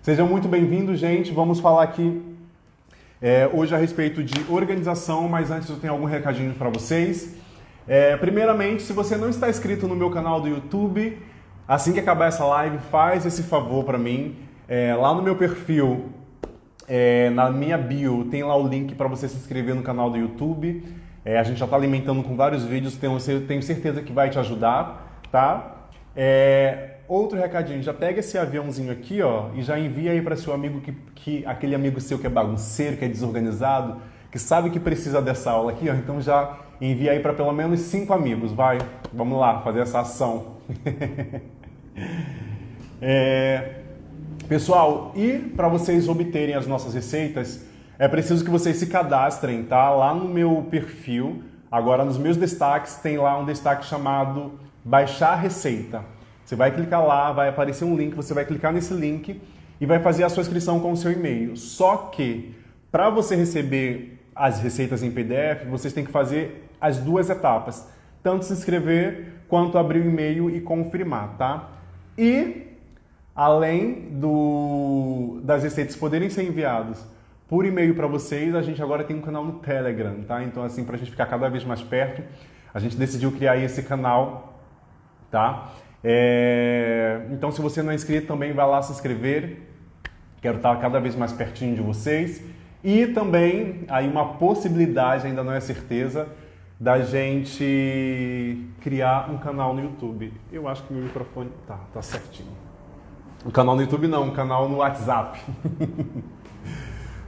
Sejam muito bem-vindos, gente. Vamos falar aqui hoje a respeito de organização, mas antes eu tenho algum recadinho para vocês. Primeiramente, se você não está inscrito no meu canal do YouTube, assim que acabar essa live, faz esse favor para mim. Lá no meu perfil, na minha bio, tem lá o link para você se inscrever no canal do YouTube. A gente já está alimentando com vários vídeos, tenho certeza que vai te ajudar, tá? Outro recadinho, já pega esse aviãozinho aqui, ó, e já envia aí para seu amigo, aquele amigo seu que é bagunceiro, que é desorganizado, que sabe que precisa dessa aula aqui, ó, então já envia aí para pelo menos 5 amigos, vai, vamos lá, fazer essa ação. Pessoal, e para vocês obterem as nossas receitas, é preciso que vocês se cadastrem, tá? Lá no meu perfil, agora nos meus destaques, tem lá um destaque chamado Baixar Receita. Você vai clicar lá, vai aparecer um link, você vai clicar nesse link e vai fazer a sua inscrição com o seu e-mail. Só que, para você receber as receitas em PDF, vocês têm que fazer as 2 etapas. Tanto se inscrever, quanto abrir o e-mail e confirmar, tá? E, além das receitas poderem ser enviadas por e-mail para vocês, a gente agora tem um canal no Telegram, tá? Então, assim, para a gente ficar cada vez mais perto, a gente decidiu criar esse canal, tá? Então, se você não é inscrito, também vai lá se inscrever. Quero estar cada vez mais pertinho de vocês. E também, aí uma possibilidade, ainda não é certeza, da gente criar um canal no YouTube. Eu acho que meu microfone tá certinho. Um canal no YouTube não, um canal no WhatsApp.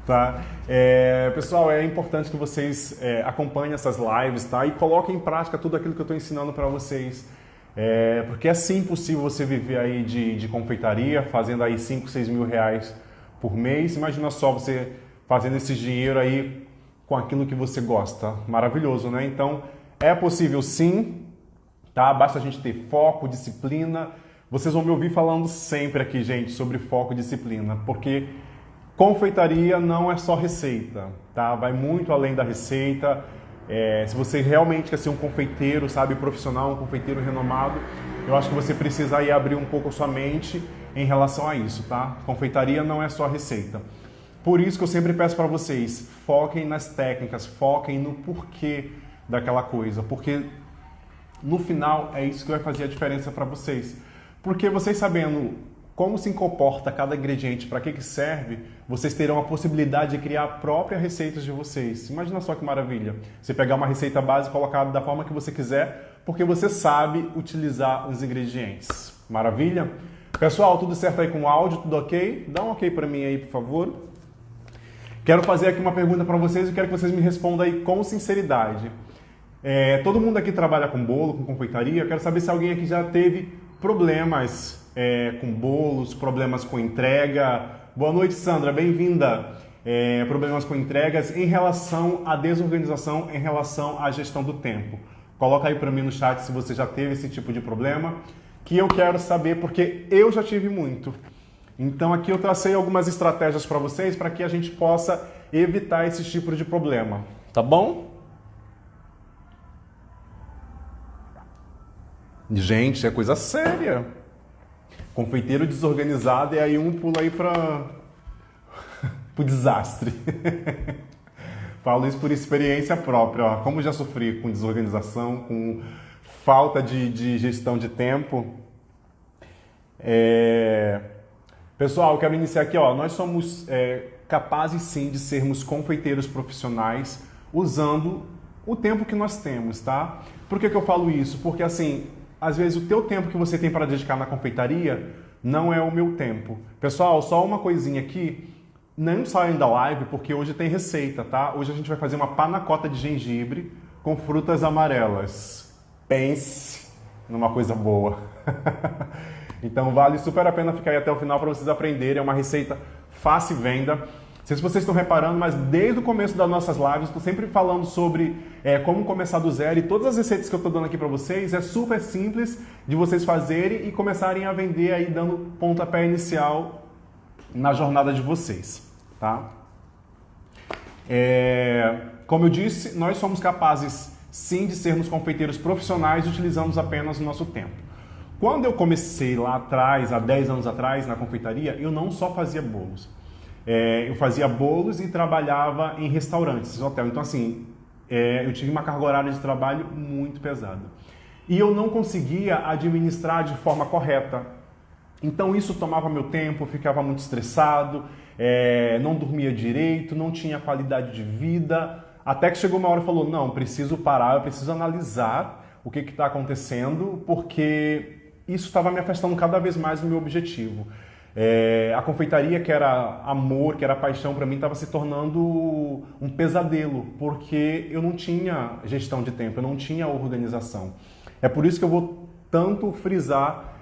Tá? Pessoal, é importante que vocês acompanhem essas lives, tá? E coloquem em prática tudo aquilo que eu estou ensinando para vocês. Porque é sim possível você viver aí de confeitaria, fazendo aí 5, 6 mil reais por mês. Imagina só você fazendo esse dinheiro aí com aquilo que você gosta. Maravilhoso, né? Então, é possível sim, tá? Basta a gente ter foco, disciplina. Vocês vão me ouvir falando sempre aqui, gente, sobre foco e disciplina, porque confeitaria não é só receita, tá? Vai muito além da receita. Se você realmente quer ser um confeiteiro, sabe, profissional, um confeiteiro renomado, eu acho que você precisa aí abrir um pouco a sua mente em relação a isso, tá? Confeitaria não é só receita. Por isso que eu sempre peço para vocês, foquem nas técnicas, foquem no porquê daquela coisa, porque no final é isso que vai fazer a diferença para vocês. Porque vocês sabendo como se comporta cada ingrediente, para que serve, vocês terão a possibilidade de criar a própria receita de vocês. Imagina só que maravilha. Você pegar uma receita base e colocar da forma que você quiser, porque você sabe utilizar os ingredientes. Maravilha? Pessoal, tudo certo aí com o áudio? Tudo ok? Dá um ok para mim aí, por favor. Quero fazer aqui uma pergunta para vocês e quero que vocês me respondam aí com sinceridade. Todo mundo aqui trabalha com bolo, com confeitaria. Eu quero saber se alguém aqui já teve problemas com bolos, problemas com entrega. Boa noite, Sandra, bem-vinda. Problemas com entregas em relação à desorganização, em relação à gestão do tempo. Coloca aí para mim no chat se você já teve esse tipo de problema, que eu quero saber porque eu já tive muito. Então aqui eu tracei algumas estratégias para vocês para que a gente possa evitar esse tipo de problema, tá bom? Gente, é coisa séria. Confeiteiro desorganizado e aí um pula aí para o desastre. Falo isso por experiência própria, ó. Como já sofri com desorganização, com falta de gestão de tempo. Pessoal, eu quero iniciar aqui, ó. Nós somos capazes sim de sermos confeiteiros profissionais usando o tempo que nós temos, tá? Por que eu falo isso? Porque assim, às vezes o teu tempo que você tem para dedicar na confeitaria não é o meu tempo. Pessoal, só uma coisinha aqui, não saiam da live porque hoje tem receita, tá? Hoje a gente vai fazer uma panacota de gengibre com frutas amarelas. Pense numa coisa boa. Então vale super a pena ficar aí até o final para vocês aprenderem. É uma receita fácil venda. Não sei se vocês estão reparando, mas desde o começo das nossas lives, estou sempre falando sobre como começar do zero. E todas as receitas que eu estou dando aqui para vocês é super simples de vocês fazerem e começarem a vender aí, dando pontapé inicial na jornada de vocês, tá? Como eu disse, nós somos capazes sim de sermos confeiteiros profissionais, utilizamos apenas o nosso tempo. Quando eu comecei lá atrás, há 10 anos atrás, na confeitaria, eu não só fazia bolos. Eu fazia bolos e trabalhava em restaurantes, em hotel. Então, assim, eu tive uma carga horária de trabalho muito pesada. E eu não conseguia administrar de forma correta. Então, isso tomava meu tempo, eu ficava muito estressado, não dormia direito, não tinha qualidade de vida. Até que chegou uma hora e falou, não, preciso parar, eu preciso analisar o que está acontecendo, porque isso estava me afastando cada vez mais do meu objetivo. A confeitaria, que era amor, que era paixão para mim, estava se tornando um pesadelo, porque eu não tinha gestão de tempo, eu não tinha organização. É por isso que eu vou tanto frisar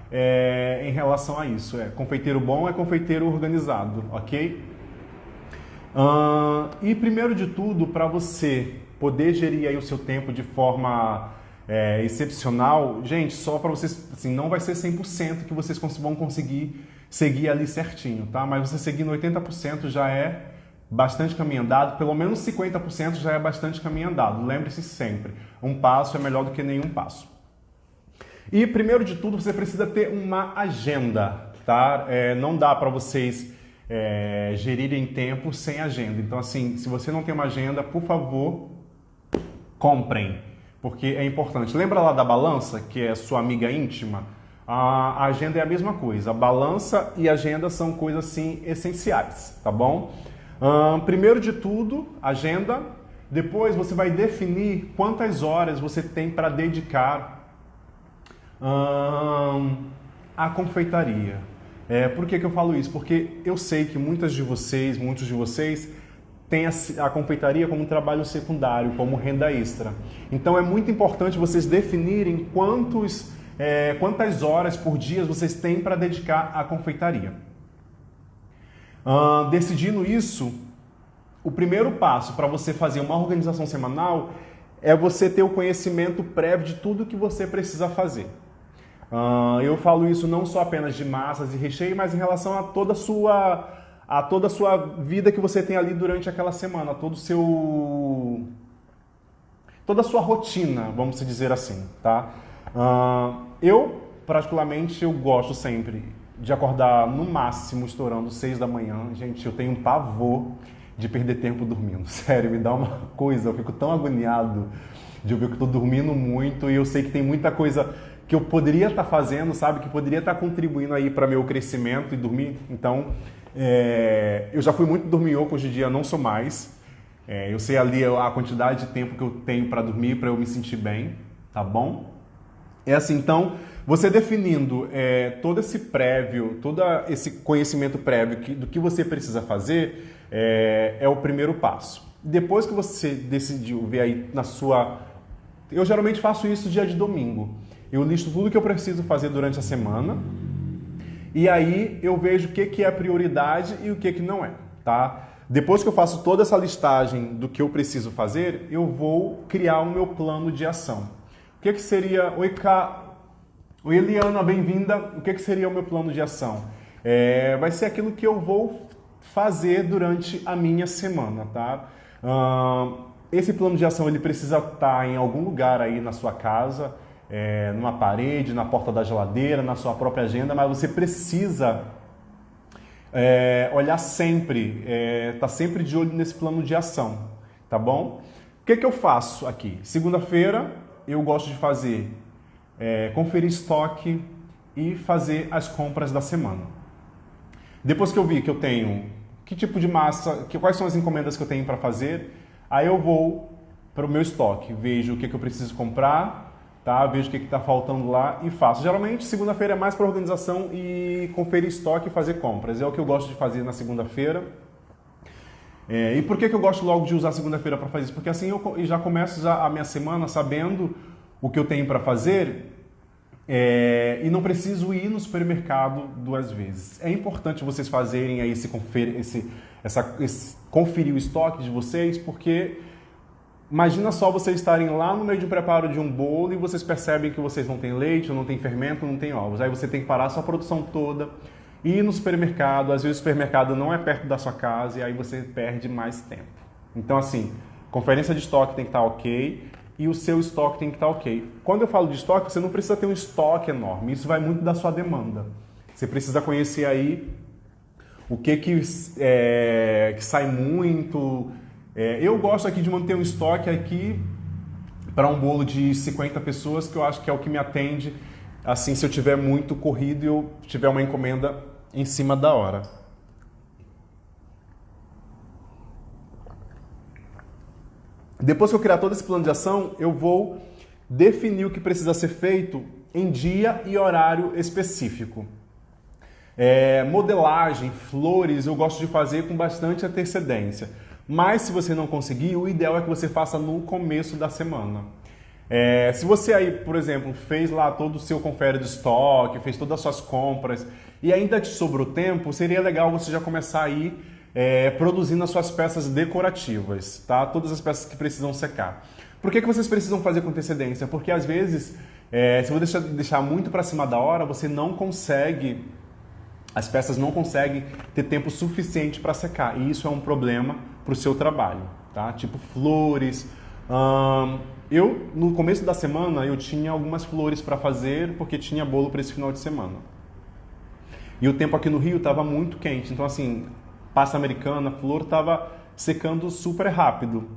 em relação a isso. Confeiteiro bom é confeiteiro organizado, ok? E primeiro de tudo, para você poder gerir aí o seu tempo de forma excepcional, gente, só para vocês, assim, não vai ser 100% que vocês vão conseguir seguir ali certinho, tá? Mas você seguindo 80% já é bastante caminho andado, pelo menos 50% já é bastante caminho andado. Lembre-se sempre, um passo é melhor do que nenhum passo. E primeiro de tudo, você precisa ter uma agenda, tá? Não dá para vocês gerirem tempo sem agenda. Então, assim, se você não tem uma agenda, por favor, comprem, porque é importante. Lembra lá da balança, que é sua amiga íntima? A agenda é a mesma coisa. A balança e a agenda são coisas, assim, essenciais, tá bom? Primeiro de tudo, agenda. Depois você vai definir quantas horas você tem para dedicar à confeitaria. Por que eu falo isso? Porque eu sei que muitos de vocês têm a confeitaria como um trabalho secundário, como renda extra. Então é muito importante vocês definirem quantas horas por dia vocês têm para dedicar à confeitaria. Decidindo isso, o primeiro passo para você fazer uma organização semanal é você ter o conhecimento prévio de tudo que você precisa fazer. Eu falo isso não só apenas de massas e recheio, mas em relação a toda a sua vida que você tem ali durante aquela semana, toda a sua rotina, vamos dizer assim, tá? Eu, particularmente, eu gosto sempre de acordar no máximo estourando 6 da manhã. Gente, eu tenho um pavor de perder tempo dormindo. Sério, me dá uma coisa, eu fico tão agoniado de ver que eu tô dormindo muito e eu sei que tem muita coisa que eu poderia estar fazendo, sabe? Que poderia estar contribuindo aí para meu crescimento e dormir. Então, eu já fui muito dorminhoco, hoje em dia não sou mais. Eu sei ali a quantidade de tempo que eu tenho para dormir, para eu me sentir bem, tá bom? Assim, então, você definindo todo esse conhecimento prévio do que você precisa fazer, é o primeiro passo. Depois que você decidiu ver aí eu geralmente faço isso dia de domingo. Eu listo tudo que eu preciso fazer durante a semana e aí eu vejo o que é prioridade e o que não é, tá? Depois que eu faço toda essa listagem do que eu preciso fazer, eu vou criar o meu plano de ação. O que seria... Oi, Eliana, bem-vinda. O que seria o meu plano de ação? Vai ser aquilo que eu vou fazer durante a minha semana, tá? Esse plano de ação ele precisa estar em algum lugar aí na sua casa, numa parede, na porta da geladeira, na sua própria agenda, mas você precisa olhar sempre, tá sempre de olho nesse plano de ação, tá bom? O que eu faço aqui? Segunda-feira eu gosto de fazer conferir estoque e fazer as compras da semana. Depois que eu vi que eu tenho que tipo de massa, quais são as encomendas que eu tenho para fazer, aí eu vou para o meu estoque, vejo o que eu preciso comprar, tá? Vejo o que está faltando lá e faço. Geralmente, segunda-feira é mais para organização e conferir estoque e fazer compras. É o que eu gosto de fazer na segunda-feira. E por que eu gosto logo de usar a segunda-feira para fazer isso? Porque assim eu já começo a minha semana sabendo o que eu tenho para fazer e não preciso ir no supermercado 2 vezes. É importante vocês fazerem aí conferir o estoque de vocês, porque imagina só vocês estarem lá no meio de um preparo de um bolo e vocês percebem que vocês não têm leite, não tem fermento, não tem ovos. Aí você tem que parar a sua produção toda, ir no supermercado. Às vezes o supermercado não é perto da sua casa e aí você perde mais tempo. Então assim, conferência de estoque tem que estar ok. e o seu estoque tem que estar ok. Quando eu falo de estoque, você não precisa ter um estoque enorme, isso vai muito da sua demanda. Você precisa conhecer aí o que sai muito. Eu gosto aqui de manter um estoque aqui para um bolo de 50 pessoas, que eu acho que é o que me atende, assim, se eu tiver muito corrido e eu tiver uma encomenda em cima da hora. Depois que eu criar todo esse plano de ação, eu vou definir o que precisa ser feito em dia e horário específico. Modelagem, flores, eu gosto de fazer com bastante antecedência. Mas se você não conseguir, o ideal é que você faça no começo da semana. Se você aí, por exemplo, fez lá todo o seu confere de estoque, fez todas as suas compras e ainda te sobrou tempo, seria legal você já começar aí produzindo as suas peças decorativas, tá? Todas as peças que precisam secar. Por que vocês precisam fazer com antecedência? Porque às vezes, se você deixar muito para cima da hora, você não consegue, as peças não conseguem ter tempo suficiente para secar. E isso é um problema para o seu trabalho, tá? Tipo flores. No começo da semana, eu tinha algumas flores para fazer, porque tinha bolo para esse final de semana. E o tempo aqui no Rio estava muito quente, então assim, pasta americana, flor estava secando super rápido.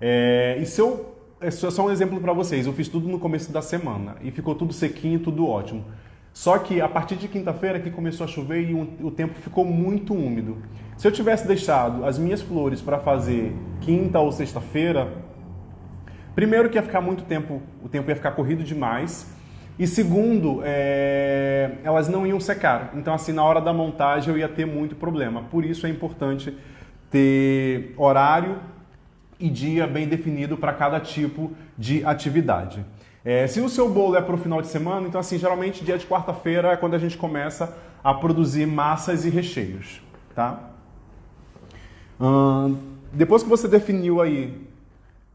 É só um exemplo para vocês, eu fiz tudo no começo da semana e ficou tudo sequinho, tudo ótimo. Só que a partir de quinta-feira que começou a chover e o tempo ficou muito úmido. Se eu tivesse deixado as minhas flores para fazer quinta ou sexta-feira, primeiro que ia ficar muito tempo, o tempo ia ficar corrido demais. E segundo, elas não iam secar. Então assim, na hora da montagem eu ia ter muito problema. Por isso é importante ter horário e dia bem definido para cada tipo de atividade. Se o seu bolo é para o final de semana, então assim, geralmente dia de quarta-feira é quando a gente começa a produzir massas e recheios, tá? Depois que você definiu aí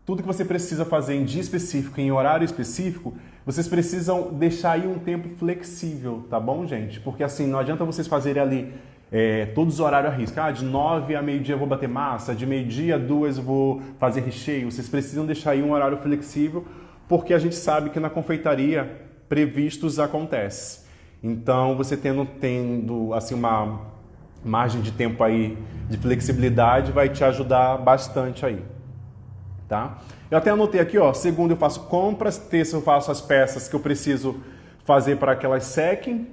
tudo que você precisa fazer em dia específico, em horário específico, vocês precisam deixar aí um tempo flexível, tá bom, gente? Porque assim, não adianta vocês fazerem ali todos os horários à risca. De 9 a meio-dia eu vou bater massa, de meio-dia a 2 eu vou fazer recheio. Vocês precisam deixar aí um horário flexível, porque a gente sabe que na confeitaria previstos acontece. Então, você tendo assim uma margem de tempo aí de flexibilidade vai te ajudar bastante aí, tá? Eu até anotei aqui, ó, segunda eu faço compras, terça eu faço as peças que eu preciso fazer para que elas sequem,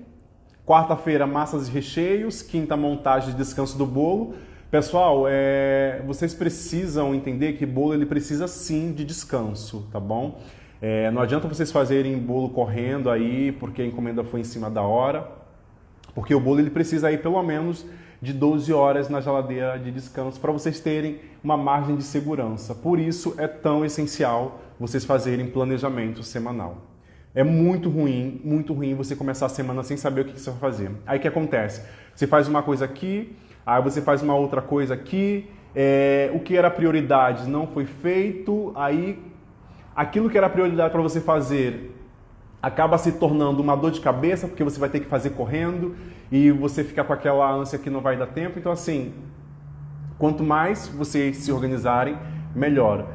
quarta-feira massas e recheios, quinta montagem e descanso do bolo. Pessoal, vocês precisam entender que bolo ele precisa sim de descanso, tá bom? Não adianta vocês fazerem bolo correndo aí porque a encomenda foi em cima da hora, porque o bolo ele precisa aí pelo menos de 12 horas na geladeira de descanso para vocês terem uma margem de segurança. Por isso é tão essencial vocês fazerem planejamento semanal. É muito ruim você começar a semana sem saber o que você vai fazer. Aí o que acontece? Você faz uma coisa aqui, aí você faz uma outra coisa aqui, o que era prioridade não foi feito, aí aquilo que era prioridade para você fazer acaba se tornando uma dor de cabeça, porque você vai ter que fazer correndo e você fica com aquela ânsia que não vai dar tempo. Então assim, quanto mais vocês se organizarem, melhor.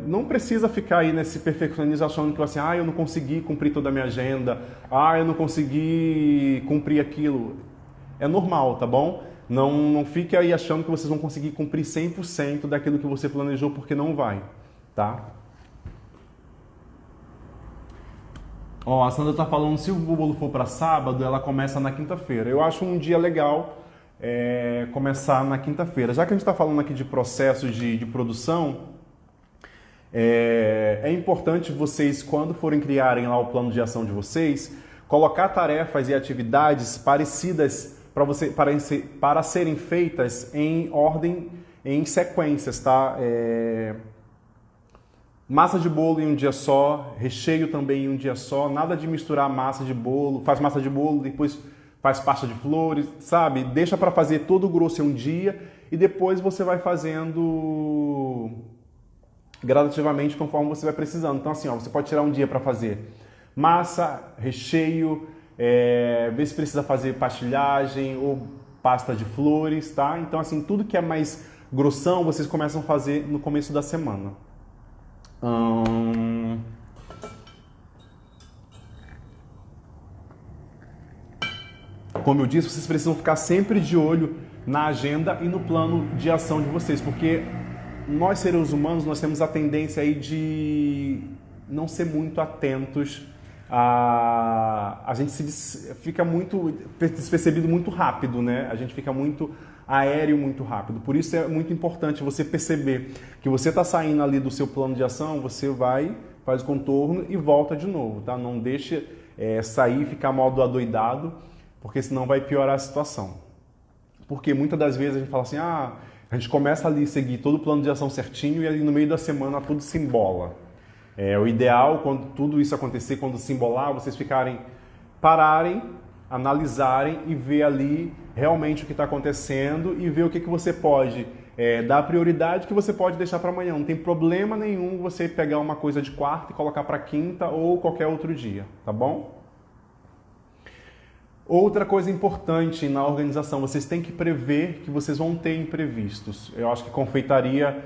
Não precisa ficar aí nesse perfeccionismo achando que assim, eu não consegui cumprir toda a minha agenda, eu não consegui cumprir aquilo. É normal, tá bom? Não fique aí achando que vocês vão conseguir cumprir 100% daquilo que você planejou, porque não vai, tá? Ó, a Sandra tá falando, se o bolo for para sábado, ela começa na quinta-feira. Eu acho um dia legal começar na quinta-feira. Já que a gente está falando aqui de processos de produção, é importante vocês, quando forem criarem lá o plano de ação de vocês, colocar tarefas e atividades parecidas para serem feitas em ordem, em sequências, tá? Massa de bolo em um dia só, recheio também em um dia só, nada de misturar massa de bolo, faz massa de bolo, depois faz pasta de flores, sabe? Deixa para fazer todo o grosso em um dia e depois você vai fazendo gradativamente conforme você vai precisando. Então assim, ó, você pode tirar um dia para fazer massa, recheio, ver se precisa fazer pastilhagem ou pasta de flores, tá? Então assim, tudo que é mais grossão, vocês começam a fazer no começo da semana. Hum, Como eu disse, vocês precisam ficar sempre de olho na agenda e no plano de ação de vocês, porque nós seres humanos, nós temos a tendência aí de não ser muito atentos, a gente fica muito despercebido muito rápido, né? A gente fica muito aéreo muito rápido. Por isso é muito importante você perceber que você está saindo ali do seu plano de ação, você vai, faz o contorno e volta de novo, tá? Não deixe sair e ficar modo adoidado, porque senão vai piorar a situação. Porque muitas das vezes a gente fala assim, a gente começa ali a seguir todo o plano de ação certinho e ali no meio da semana tudo se embola. O ideal, quando tudo isso acontecer, quando se embolar, vocês pararem, analisarem e ver ali realmente o que está acontecendo e ver o que você pode dar prioridade, que você pode deixar para amanhã. Não tem problema nenhum você pegar uma coisa de quarta e colocar para quinta ou qualquer outro dia, tá bom? Outra coisa importante na organização, vocês têm que prever que vocês vão ter imprevistos. Eu acho que confeitaria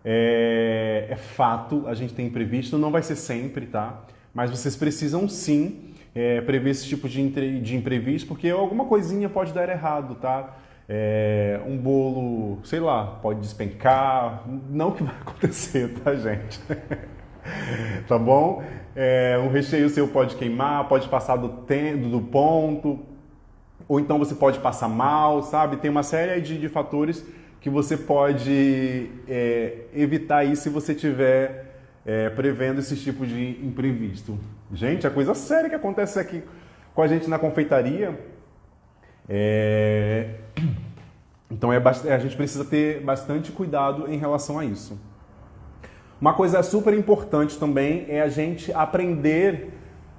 é fato, a gente tem imprevisto, não vai ser sempre, tá? Mas vocês precisam sim prever esse tipo de imprevisto, porque alguma coisinha pode dar errado, tá? Um bolo, sei lá, pode despencar, não que vai acontecer, tá, gente? Tá bom? Um recheio seu pode queimar, pode passar do ponto, ou então você pode passar mal, sabe? Tem uma série de fatores que você pode evitar isso se você estiver prevendo esse tipo de imprevisto. Gente, a coisa séria que acontece aqui com a gente na confeitaria, então a gente precisa ter bastante cuidado em relação a isso. Uma coisa super importante também é a gente aprender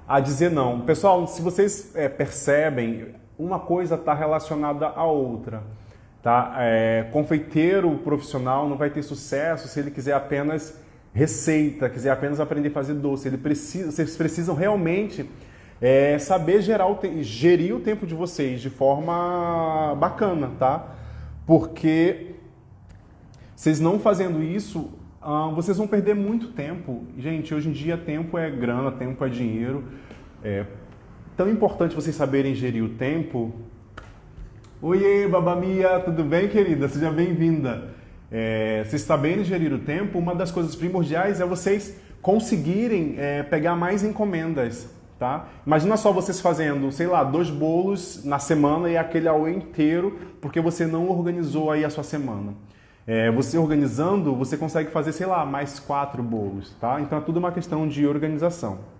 a dizer não. Pessoal, se vocês percebem, uma coisa está relacionada à outra. Tá? Confeiteiro profissional não vai ter sucesso se ele quiser apenas receita, quiser apenas aprender a fazer doce. Vocês precisam realmente saber gerir o tempo de vocês de forma bacana, tá? Porque vocês não fazendo isso, vocês vão perder muito tempo. Gente, hoje em dia tempo é grana, tempo é dinheiro. É tão importante vocês saberem gerir o tempo. Oiê, Babamia, tudo bem, querida? Seja bem-vinda. Vocês sabendo gerir o tempo, uma das coisas primordiais é vocês conseguirem pegar mais encomendas, tá? Imagina só vocês fazendo, sei lá, 2 bolos na semana e aquele ao inteiro, porque você não organizou aí a sua semana. Você organizando, você consegue fazer, sei lá, mais 4 bolos, tá? Então é tudo uma questão de organização.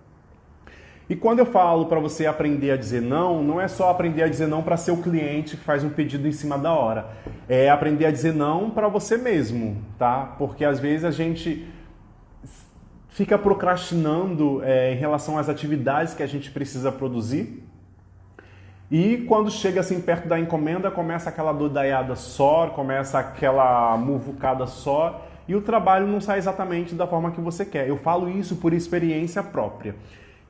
E quando eu falo para você aprender a dizer não, não é só aprender a dizer não para seu cliente que faz um pedido em cima da hora. É aprender a dizer não para você mesmo, tá? Porque às vezes a gente fica procrastinando em relação às atividades que a gente precisa produzir. E quando chega assim perto da encomenda, começa aquela dodaiada só, começa aquela muvucada só, e o trabalho não sai exatamente da forma que você quer. Eu falo isso por experiência própria.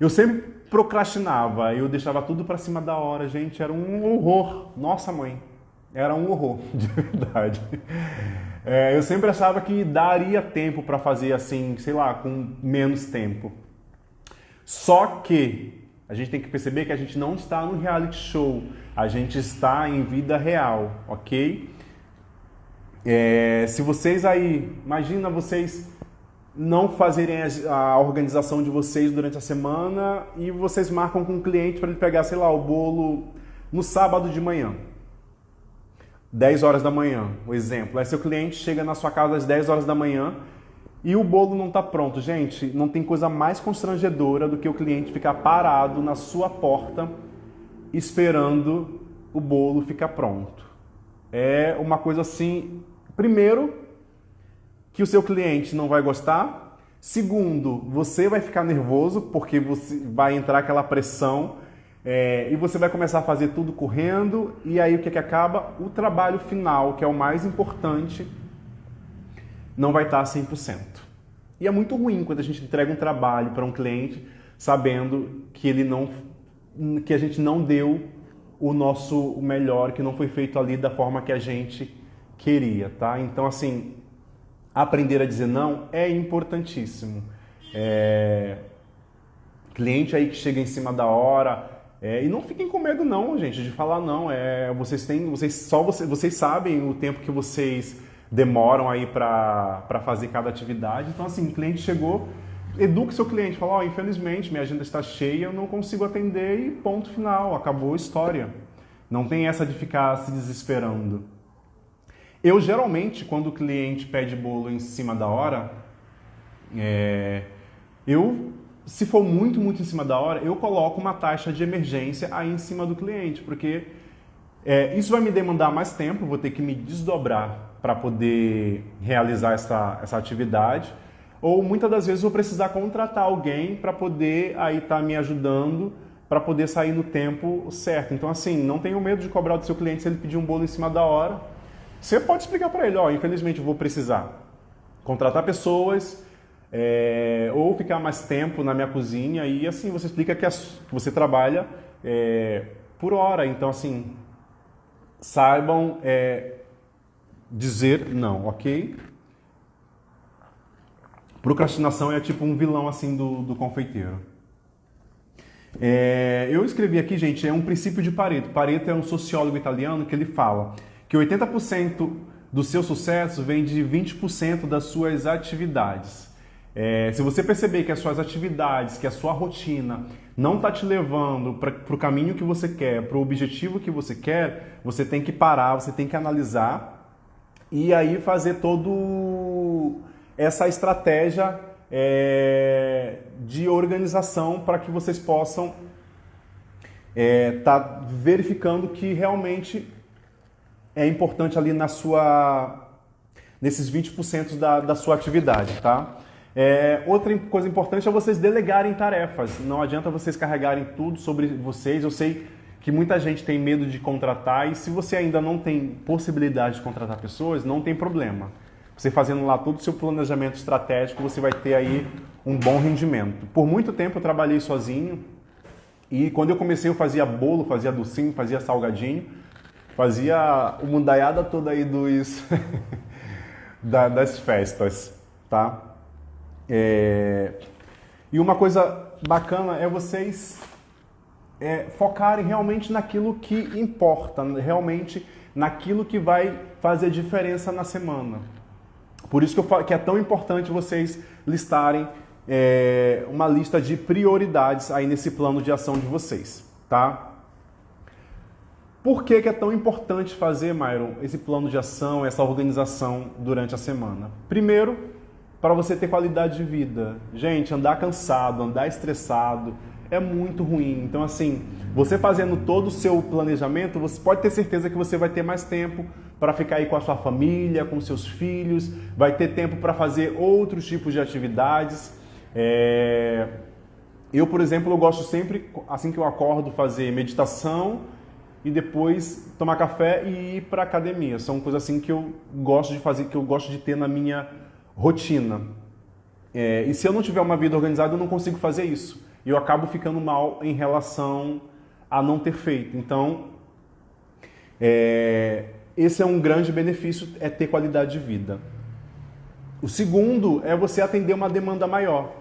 Eu sempre procrastinava, eu deixava tudo para cima da hora, gente, era um horror. Nossa, mãe, era um horror, de verdade. Eu sempre achava que daria tempo para fazer assim, sei lá, com menos tempo. Só que a gente tem que perceber que a gente não está no reality show, a gente está em vida real, ok? Se vocês aí, imagina vocês não fazerem a organização de vocês durante a semana e vocês marcam com o cliente para ele pegar, sei lá, o bolo no sábado de manhã. 10 horas da manhã, o exemplo. Aí seu cliente chega na sua casa às 10 horas da manhã e o bolo não está pronto. Gente, não tem coisa mais constrangedora do que o cliente ficar parado na sua porta esperando o bolo ficar pronto. É uma coisa assim, primeiro, que o seu cliente não vai gostar. Segundo, você vai ficar nervoso porque vai entrar aquela pressão e você vai começar a fazer tudo correndo e aí o que acaba? O trabalho final, que é o mais importante, não vai estar 100%. E é muito ruim quando a gente entrega um trabalho para um cliente sabendo que a gente não deu o nosso melhor, que não foi feito ali da forma que a gente queria, tá? Então, assim, aprender a dizer não é importantíssimo. Cliente aí que chega em cima da hora. E não fiquem com medo não, gente, de falar não. Vocês sabem o tempo que vocês demoram aí para fazer cada atividade. Então assim, o cliente chegou, eduque seu cliente, fala, ó, infelizmente minha agenda está cheia, eu não consigo atender e ponto final, acabou a história. Não tem essa de ficar se desesperando. Eu geralmente, quando o cliente pede bolo em cima da hora, se for muito em cima da hora, eu coloco uma taxa de emergência aí em cima do cliente, porque isso vai me demandar mais tempo, vou ter que me desdobrar para poder realizar essa atividade, ou muitas das vezes vou precisar contratar alguém para poder aí estar me ajudando para poder sair no tempo certo. Então assim, não tenha medo de cobrar do seu cliente se ele pedir um bolo em cima da hora. Você pode explicar para ele, ó, infelizmente eu vou precisar contratar pessoas, ou ficar mais tempo na minha cozinha, e assim você explica que você trabalha por hora. Então assim, saibam dizer não, ok? Procrastinação é tipo um vilão assim do confeiteiro. Eu escrevi aqui, gente, é um princípio de Pareto. Pareto é um sociólogo italiano que ele fala que 80% do seu sucesso vem de 20% das suas atividades. Se você perceber que as suas atividades, que a sua rotina não está te levando para o caminho que você quer, para o objetivo que você quer, você tem que parar, você tem que analisar e aí fazer toda essa estratégia de organização para que vocês possam tá verificando que realmente é importante ali nesses 20% da sua atividade, tá? Outra coisa importante é vocês delegarem tarefas. Não adianta vocês carregarem tudo sobre vocês. Eu sei que muita gente tem medo de contratar, e se você ainda não tem possibilidade de contratar pessoas, não tem problema. Você fazendo lá todo o seu planejamento estratégico, você vai ter aí um bom rendimento. Por muito tempo eu trabalhei sozinho, e quando eu comecei eu fazia bolo, fazia docinho, fazia salgadinho, fazia o mundaiada toda aí das festas, tá? E uma coisa bacana é vocês focarem realmente naquilo que importa, realmente naquilo que vai fazer diferença na semana. Por isso que é tão importante vocês listarem uma lista de prioridades aí nesse plano de ação de vocês, tá? Por que é tão importante fazer, Myron, esse plano de ação, essa organização durante a semana? Primeiro, para você ter qualidade de vida. Gente, andar cansado, andar estressado é muito ruim. Então, assim, você fazendo todo o seu planejamento, você pode ter certeza que você vai ter mais tempo para ficar aí com a sua família, com seus filhos, vai ter tempo para fazer outros tipos de atividades. Eu, por exemplo, eu gosto sempre, assim que eu acordo, fazer meditação e depois tomar café e ir para academia. São coisas assim que eu gosto de fazer, que eu gosto de ter na minha rotina. E se eu não tiver uma vida organizada, eu não consigo fazer isso. E eu acabo ficando mal em relação a não ter feito. Então, esse é um grande benefício, é ter qualidade de vida. O segundo é você atender uma demanda maior.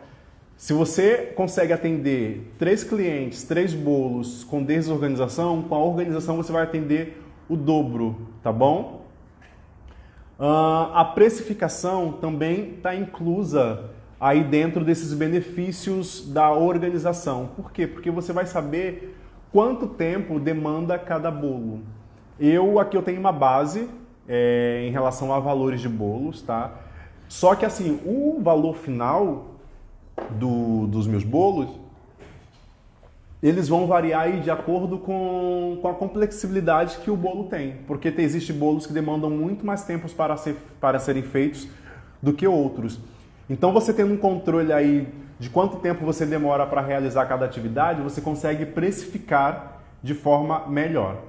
Se você consegue atender 3 clientes, 3 bolos com desorganização, com a organização você vai atender o dobro, tá bom? A precificação também está inclusa aí dentro desses benefícios da organização. Por quê? Porque você vai saber quanto tempo demanda cada bolo. Aqui eu tenho uma base em relação a valores de bolos, tá? Só que assim, o valor final dos meus bolos, eles vão variar aí de acordo com a complexibilidade que o bolo tem. Porque existem bolos que demandam muito mais tempo para serem feitos do que outros. Então você tendo um controle aí de quanto tempo você demora para realizar cada atividade, você consegue precificar de forma melhor.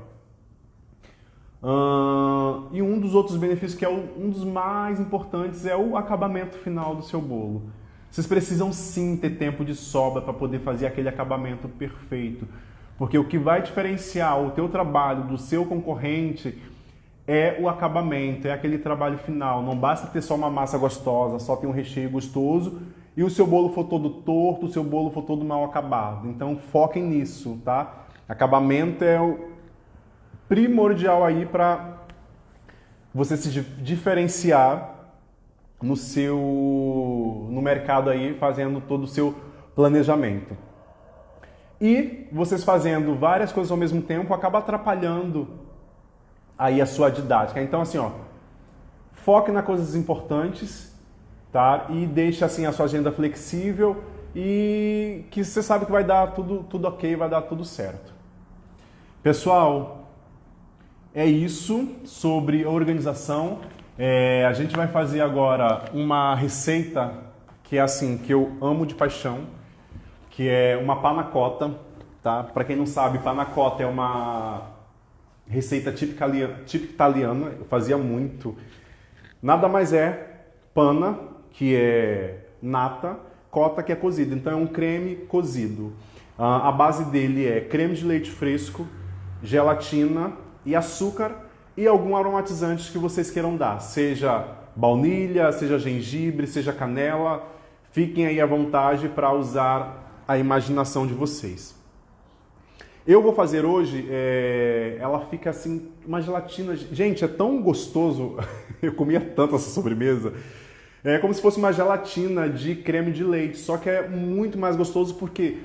E um dos outros benefícios, que é um dos mais importantes, é o acabamento final do seu bolo. Vocês precisam sim ter tempo de sobra para poder fazer aquele acabamento perfeito. Porque o que vai diferenciar o teu trabalho do seu concorrente é o acabamento, é aquele trabalho final. Não basta ter só uma massa gostosa, só ter um recheio gostoso e o seu bolo for todo torto, o seu bolo for todo mal acabado. Então foquem nisso, tá? Acabamento é o primordial aí para você se diferenciar no mercado aí, fazendo todo o seu planejamento. E vocês fazendo várias coisas ao mesmo tempo acaba atrapalhando aí a sua didática. Então assim, ó, foque nas coisas importantes, tá? E deixe assim a sua agenda flexível e que você sabe que vai dar tudo ok, vai dar tudo certo. Pessoal, é isso sobre a organização. A gente vai fazer agora uma receita que é assim, que eu amo de paixão, que é uma panna cotta, tá? Para quem não sabe, panna cotta é uma receita típica italiana, eu fazia muito. Nada mais é panna, que é nata, cotta, que é cozida. Então é um creme cozido. A base dele é creme de leite fresco, gelatina e açúcar e algum aromatizante que vocês queiram dar. Seja baunilha, seja gengibre, seja canela. Fiquem aí à vontade para usar a imaginação de vocês. Eu vou fazer hoje, ela fica assim, uma gelatina. Gente, é tão gostoso, eu comia tanto essa sobremesa. É como se fosse uma gelatina de creme de leite, só que é muito mais gostoso porque,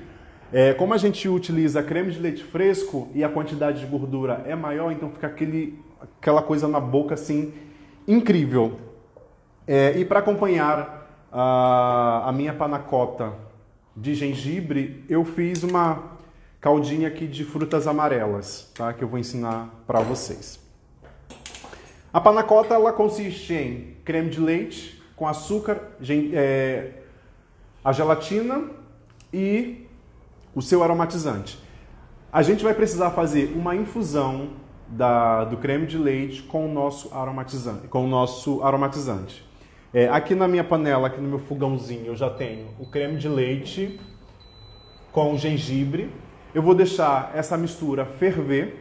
como a gente utiliza creme de leite fresco e a quantidade de gordura é maior, então fica aquela coisa na boca assim, incrível. E para acompanhar a minha panna cotta de gengibre, eu fiz uma caldinha aqui de frutas amarelas, tá? Que eu vou ensinar para vocês. A panna cotta, ela consiste em creme de leite com açúcar, a gelatina e o seu aromatizante. A gente vai precisar fazer uma infusão do creme de leite com o nosso aromatizante. Aqui na minha panela, aqui no meu fogãozinho, eu já tenho o creme de leite com gengibre. Eu vou deixar essa mistura ferver.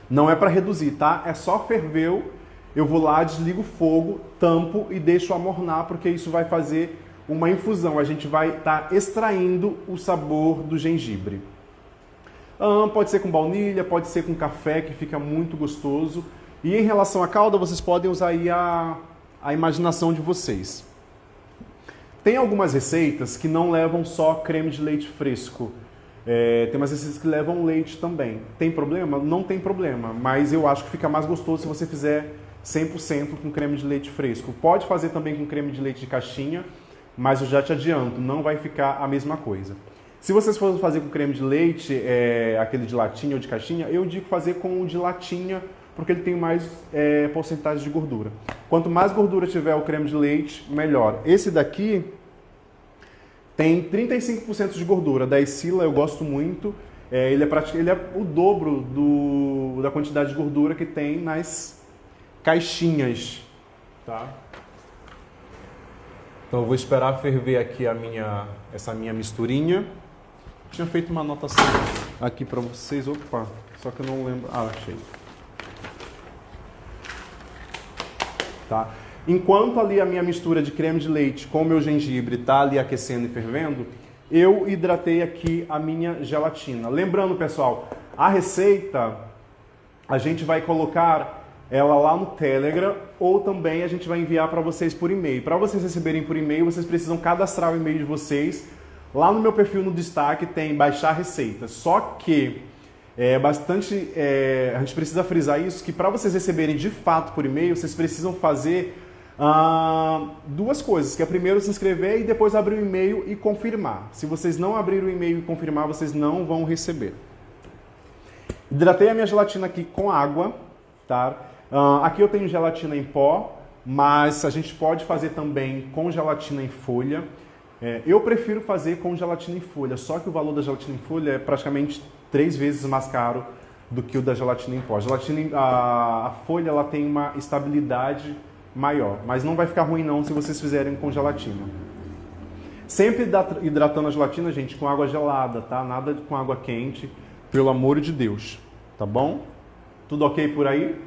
Não é para reduzir, tá? É só ferveu. Eu vou lá, desligo o fogo, tampo e deixo amornar, porque isso vai fazer uma infusão. A gente vai estar extraindo o sabor do gengibre. Pode ser com baunilha, pode ser com café, que fica muito gostoso. E em relação à calda, vocês podem usar aí a imaginação de vocês. Tem algumas receitas que não levam só creme de leite fresco. Tem umas receitas que levam leite também. Tem problema? Não tem problema, mas eu acho que fica mais gostoso se você fizer 100% com creme de leite fresco. Pode fazer também com creme de leite de caixinha, mas eu já te adianto, não vai ficar a mesma coisa. Se vocês forem fazer com creme de leite, aquele de latinha ou de caixinha, eu digo fazer com o de latinha, porque ele tem mais porcentagem de gordura. Quanto mais gordura tiver o creme de leite, melhor. Esse daqui tem 35% de gordura, da Escila eu gosto muito. Ele é o dobro da quantidade de gordura que tem nas caixinhas, tá? Então eu vou esperar ferver aqui essa minha misturinha. Tinha feito uma anotação aqui para vocês, opa, só que eu não lembro. Achei. Tá? Enquanto ali a minha mistura de creme de leite com o meu gengibre está ali aquecendo e fervendo, eu hidratei aqui a minha gelatina. Lembrando, pessoal, a receita a gente vai colocar ela lá no Telegram ou também a gente vai enviar para vocês por e-mail. Para vocês receberem por e-mail, vocês precisam cadastrar o e-mail de vocês. Lá no meu perfil no destaque tem baixar receita. Só que a gente precisa frisar isso, que para vocês receberem de fato por e-mail, vocês precisam fazer duas coisas, que é primeiro se inscrever e depois abrir o e-mail e confirmar. Se vocês não abrirem o e-mail e confirmar, vocês não vão receber. Hidratei a minha gelatina aqui com água, tá? Aqui eu tenho gelatina em pó, mas a gente pode fazer também com gelatina em folha. Eu prefiro fazer com gelatina em folha, só que o valor da gelatina em folha é praticamente 3 vezes mais caro do que o da gelatina em pó. A folha ela tem uma estabilidade maior, mas não vai ficar ruim não se vocês fizerem com gelatina. Sempre hidratando a gelatina, gente, com água gelada, tá? Nada com água quente, pelo amor de Deus, tá bom? Tudo ok por aí?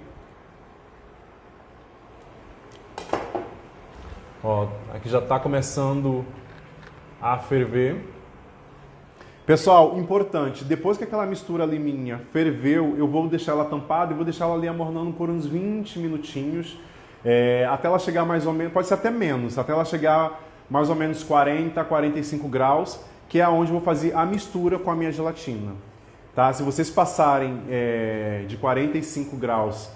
Ó, aqui já está começando a ferver. Pessoal, importante, depois que aquela mistura ali minha ferveu, eu vou deixar ela tampada e vou deixar ela ali amornando por uns 20 minutinhos, até ela chegar mais ou menos, pode ser até menos, até ela chegar mais ou menos 40, 45 graus, que é onde eu vou fazer a mistura com a minha gelatina. Tá? Se vocês passarem de 45 graus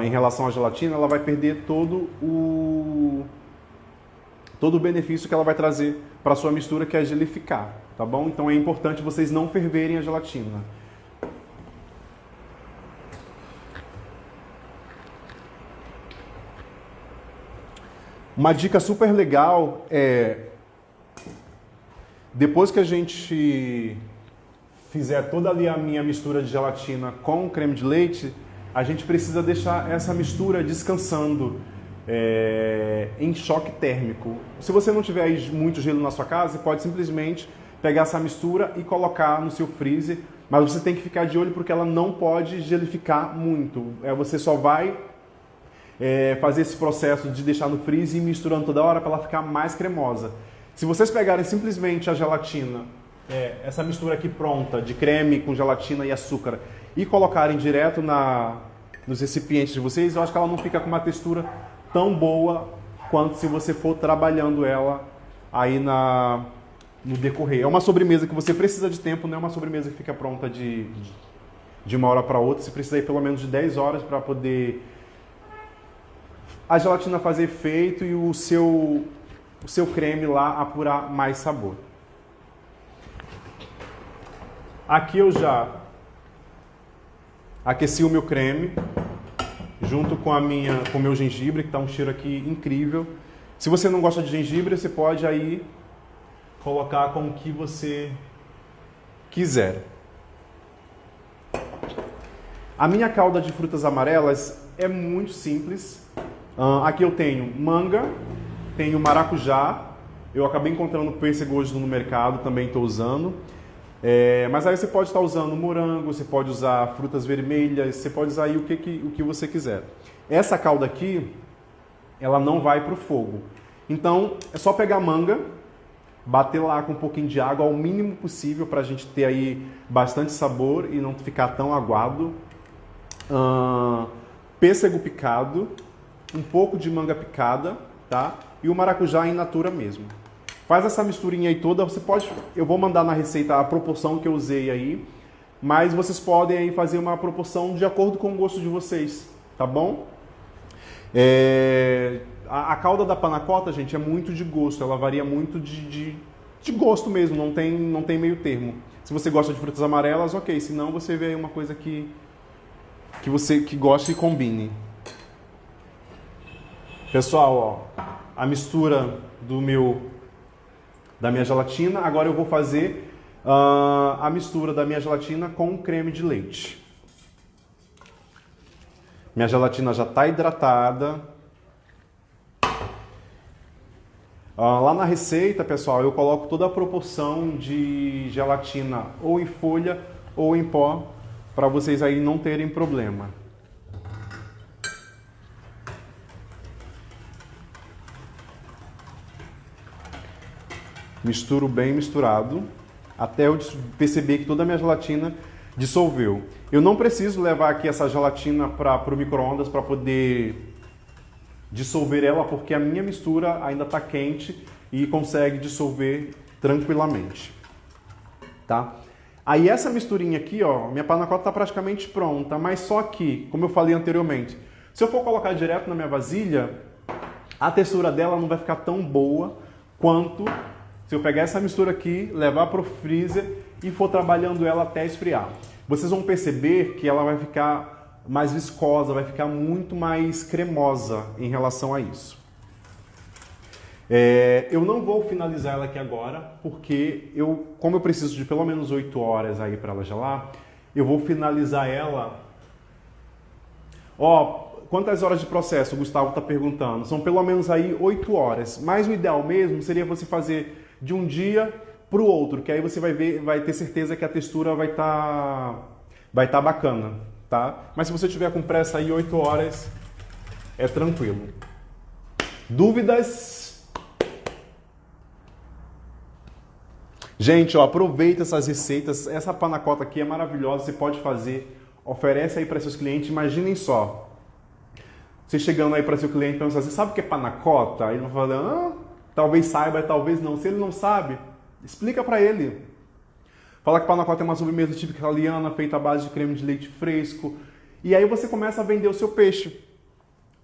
em relação à gelatina, ela vai perder todo o benefício que ela vai trazer para a sua mistura, que é gelificar, tá bom? Então é importante vocês não ferverem a gelatina. Uma dica super legal é, depois que a gente fizer toda ali a minha mistura de gelatina com creme de leite, a gente precisa deixar essa mistura descansando em choque térmico. Se você não tiver muito gelo na sua casa, você pode simplesmente pegar essa mistura e colocar no seu freezer, mas você tem que ficar de olho porque ela não pode gelificar muito. Você só vai fazer esse processo de deixar no freezer e misturando toda hora para ela ficar mais cremosa. Se vocês pegarem simplesmente a gelatina, essa mistura aqui pronta de creme com gelatina e açúcar, e colocarem direto nos recipientes de vocês, eu acho que ela não fica com uma textura tão boa quanto se você for trabalhando ela aí no decorrer. É uma sobremesa que você precisa de tempo, não é uma sobremesa que fica pronta de uma hora para outra. Você precisa ir pelo menos de 10 horas para poder a gelatina fazer efeito e o seu creme lá apurar mais sabor. Aqui eu já aqueci o meu creme junto com o meu gengibre, que está um cheiro aqui incrível. Se você não gosta de gengibre, você pode aí colocar com o que você quiser. A minha calda de frutas amarelas é muito simples. Aqui eu tenho manga, tenho maracujá, eu acabei encontrando pêssego hoje no mercado, também estou usando. Mas aí você pode estar usando morango, você pode usar frutas vermelhas, você pode usar aí o que você quiser. Essa calda aqui, ela não vai para o fogo. Então, é só pegar a manga, bater lá com um pouquinho de água, ao mínimo possível, para a gente ter aí bastante sabor e não ficar tão aguado. Pêssego picado, um pouco de manga picada, tá? E o maracujá in natura mesmo. Faz essa misturinha aí toda, eu vou mandar na receita a proporção que eu usei aí, mas vocês podem aí fazer uma proporção de acordo com o gosto de vocês, tá bom? A calda da panna cotta, gente, é muito de gosto, ela varia muito de gosto mesmo, não tem meio termo. Se você gosta de frutas amarelas, ok, se não, você vê aí uma coisa que você goste e combine. Pessoal, ó, a mistura da minha gelatina, agora eu vou fazer a mistura da minha gelatina com creme de leite. Minha gelatina já está hidratada. Lá na receita, pessoal, eu coloco toda a proporção de gelatina ou em folha ou em pó, para vocês aí não terem problema. Misturo bem misturado, até eu perceber que toda a minha gelatina dissolveu. Eu não preciso levar aqui essa gelatina para o micro-ondas para poder dissolver ela, porque a minha mistura ainda está quente e consegue dissolver tranquilamente. Tá? Aí essa misturinha aqui, ó, minha panna cotta está praticamente pronta, mas só que, como eu falei anteriormente, se eu for colocar direto na minha vasilha, a textura dela não vai ficar tão boa quanto se eu pegar essa mistura aqui, levar para o freezer e for trabalhando ela até esfriar. Vocês vão perceber que ela vai ficar mais viscosa, vai ficar muito mais cremosa em relação a isso. Eu não vou finalizar ela aqui agora, porque como eu preciso de pelo menos 8 horas aí para ela gelar, eu vou finalizar ela. Quantas horas de processo o Gustavo está perguntando? São pelo menos aí 8 horas, mas o ideal mesmo seria você fazer de um dia para o outro, que aí você vai ter certeza que a textura vai tá bacana, tá? Mas se você tiver com pressa aí, 8 horas é tranquilo. Dúvidas? Gente, ó, aproveita essas receitas. Essa panacota aqui é maravilhosa, você pode fazer, oferece aí para seus clientes. Imaginem só, você chegando aí para seu cliente e perguntando assim, sabe o que é panacota? Aí ele vai falar, talvez saiba, talvez não. Se ele não sabe, explica para ele. Fala que panacota é uma sobremesa típica italiana, feita à base de creme de leite fresco. E aí você começa a vender o seu peixe.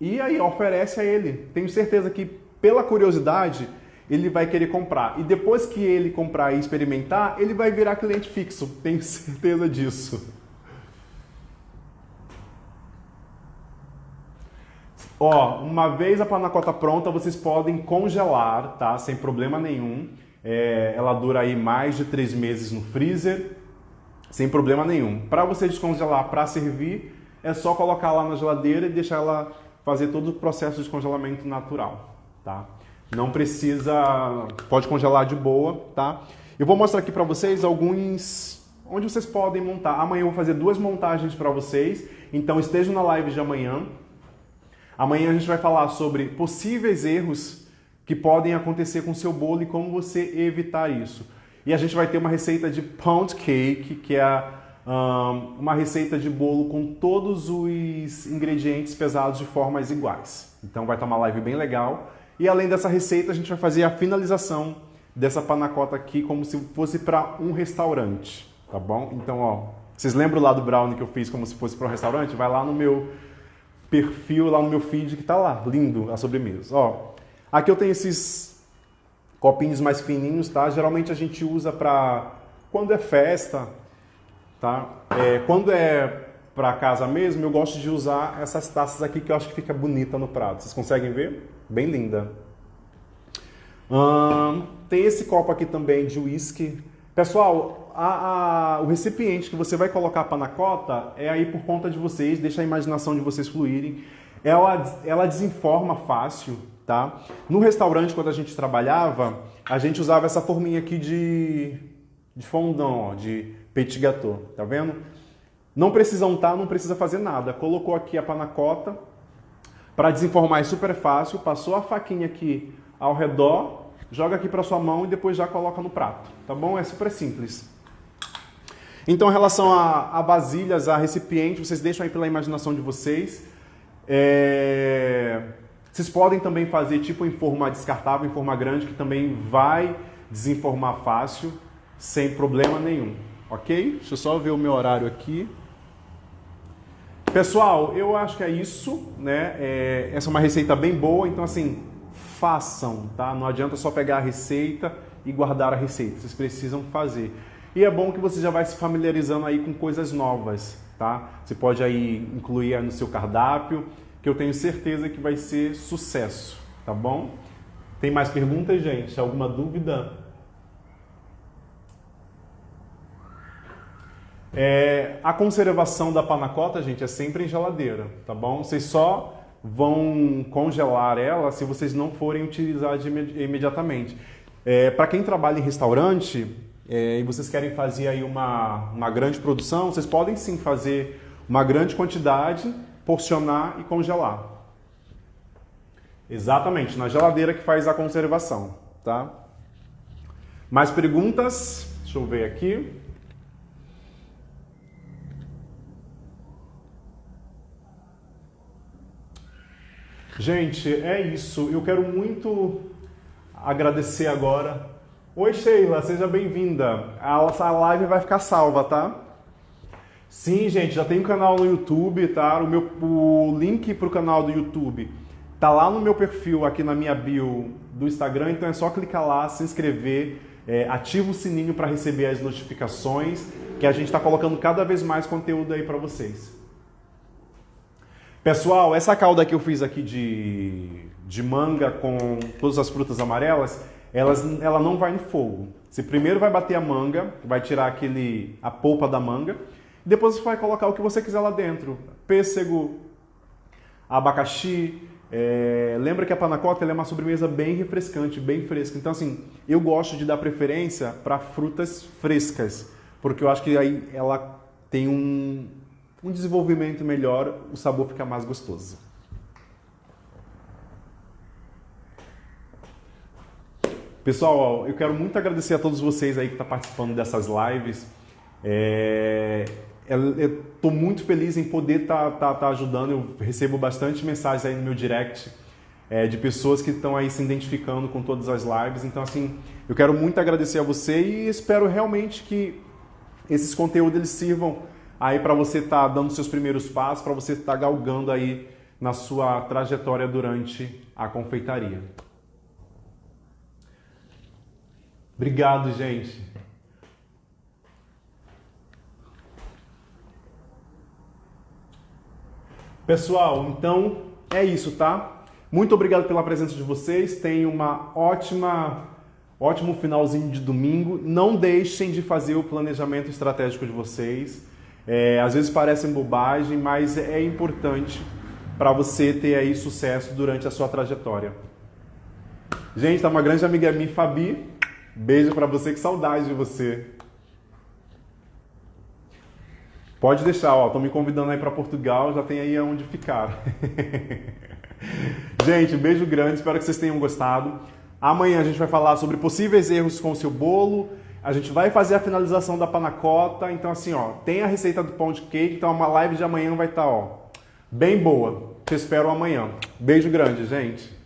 E aí oferece a ele. Tenho certeza que, pela curiosidade, ele vai querer comprar. E depois que ele comprar e experimentar, ele vai virar cliente fixo. Tenho certeza disso. Ó, uma vez a panacota pronta, vocês podem congelar, tá? Sem problema nenhum. Ela dura aí mais de 3 meses no freezer, sem problema nenhum. Para você descongelar, para servir, é só colocar lá na geladeira e deixar ela fazer todo o processo de congelamento natural, tá? Não precisa, pode congelar de boa, tá? Eu vou mostrar aqui para vocês alguns, onde vocês podem montar. Amanhã eu vou fazer 2 montagens para vocês, então estejam na live de amanhã. Amanhã a gente vai falar sobre possíveis erros que podem acontecer com o seu bolo e como você evitar isso. E a gente vai ter uma receita de pound cake, que é uma receita de bolo com todos os ingredientes pesados de formas iguais. Então vai estar uma live bem legal. E além dessa receita, a gente vai fazer a finalização dessa panacota aqui como se fosse para um restaurante, tá bom? Então, ó, vocês lembram lá do brownie que eu fiz como se fosse para um restaurante? Vai lá no meu perfil, lá no meu feed que tá lá, lindo a sobremesa. Ó, aqui eu tenho esses copinhos mais fininhos, tá? Geralmente a gente usa para quando é festa, tá? Quando é para casa mesmo, eu gosto de usar essas taças aqui que eu acho que fica bonita no prato. Vocês conseguem ver? Bem linda. Tem esse copo aqui também de whisky. Pessoal, o recipiente que você vai colocar a panacota é aí por conta de vocês, deixa a imaginação de vocês fluírem. Ela desenforma fácil, tá? No restaurante, quando a gente trabalhava, a gente usava essa forminha aqui de fondant, ó, de petit gâteau, tá vendo? Não precisa untar, não precisa fazer nada. Colocou aqui a panacota, para desenformar é super fácil, passou a faquinha aqui ao redor, joga aqui para sua mão e depois já coloca no prato, tá bom? É super simples. Então, em relação a vasilhas, a recipiente, vocês deixam aí pela imaginação de vocês. Vocês podem também fazer tipo em forma descartável, em forma grande, que também vai desenformar fácil, sem problema nenhum, ok? Deixa eu só ver o meu horário aqui. Pessoal, eu acho que é isso, né? Essa é uma receita bem boa, então assim, façam, tá? Não adianta só pegar a receita e guardar a receita, vocês precisam fazer. E é bom que você já vai se familiarizando aí com coisas novas, tá? Você pode aí incluir aí no seu cardápio, que eu tenho certeza que vai ser sucesso, tá bom? Tem mais perguntas, gente? Alguma dúvida? A conservação da panacota, gente, é sempre em geladeira, tá bom? Vocês só vão congelar ela se vocês não forem utilizar imediatamente. Para quem trabalha em restaurante e vocês querem fazer aí uma grande produção, vocês podem sim fazer uma grande quantidade, porcionar e congelar. Exatamente, na geladeira que faz a conservação, tá? Mais perguntas? Deixa eu ver aqui. Gente, é isso. Eu quero muito agradecer agora. Oi, Sheila, seja bem-vinda. Essa live vai ficar salva, tá? Sim, gente, já tem um canal no YouTube, tá? O link para o canal do YouTube tá lá no meu perfil, aqui na minha bio do Instagram, então é só clicar lá, se inscrever, ativa o sininho para receber as notificações, que a gente está colocando cada vez mais conteúdo aí para vocês. Pessoal, essa calda que eu fiz aqui de manga com todas as frutas amarelas, ela não vai no fogo. Você primeiro vai bater a manga, vai tirar a polpa da manga, e depois você vai colocar o que você quiser lá dentro. Pêssego, abacaxi. Lembra que a panacota é uma sobremesa bem refrescante, bem fresca. Então, assim, eu gosto de dar preferência para frutas frescas, porque eu acho que aí ela tem um desenvolvimento melhor, o sabor fica mais gostoso. Pessoal, ó, eu quero muito agradecer a todos vocês aí que estão participando dessas lives. Eu estou muito feliz em poder tá ajudando. Eu recebo bastante mensagens aí no meu direct de pessoas que estão aí se identificando com todas as lives. Então, assim, eu quero muito agradecer a você e espero realmente que esses conteúdos eles sirvam aí para você estar dando seus primeiros passos, para você estar galgando aí na sua trajetória durante a confeitaria. Obrigado, gente. Pessoal, então é isso, tá? Muito obrigado pela presença de vocês. Tenham uma ótimo finalzinho de domingo. Não deixem de fazer o planejamento estratégico de vocês. Às vezes parecem bobagem, mas é importante para você ter aí sucesso durante a sua trajetória. Gente, tá uma grande amiga minha, Fabi. Beijo para você, que saudade de você. Pode deixar, ó, estão me convidando aí para Portugal, já tem aí onde ficar. Gente, beijo grande, espero que vocês tenham gostado. Amanhã a gente vai falar sobre possíveis erros com o seu bolo. A gente vai fazer a finalização da panacota. Então assim, ó, tem a receita do pão de cake, então uma live de amanhã vai estar, ó, bem boa. Te espero amanhã. Beijo grande, gente.